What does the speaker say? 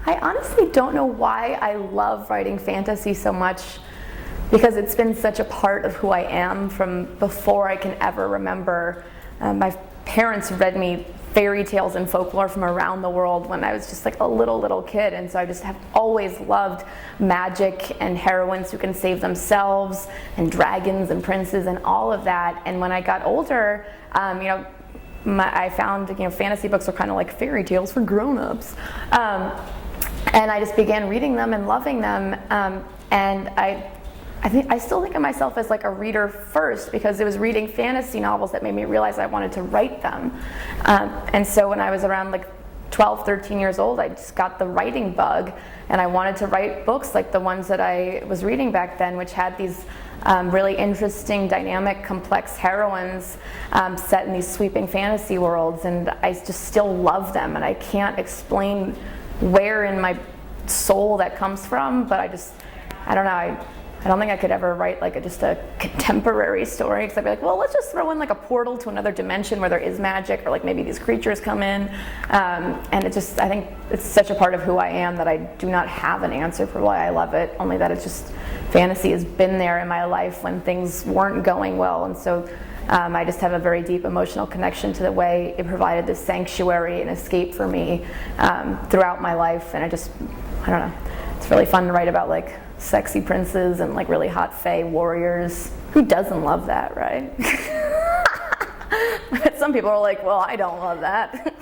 I honestly don't know why I love writing fantasy so much, because it's been such a part of who I am from before I can ever remember. My parents read me fairy tales and folklore from around the world when I was just like a little kid, and so I just have always loved magic and heroines who can save themselves and dragons and princes and all of that. And when I got older, I found fantasy books are kind of like fairy tales for grown-ups, and I just began reading them and loving them, and I still think of myself as like a reader first, because it was reading fantasy novels that made me realize I wanted to write them. And so when I was around like 12, 13 years old, I just got the writing bug, and I wanted to write books like the ones that I was reading back then, which had these really interesting, dynamic, complex heroines set in these sweeping fantasy worlds, and I just still love them, and I can't explain where in my soul that comes from, but I don't know. I don't think I could ever write like just a contemporary story, because I'd be like, well, let's just throw in like a portal to another dimension where there is magic, or like maybe these creatures come in, and I think it's such a part of who I am that I do not have an answer for why I love it, only that it's just fantasy has been there in my life when things weren't going well, and so I just have a very deep emotional connection to the way it provided this sanctuary and escape for me throughout my life, and I don't know, it's really fun to write about like sexy princes and like really hot fae warriors. Who doesn't love that, right? But some people are like, well, I don't love that.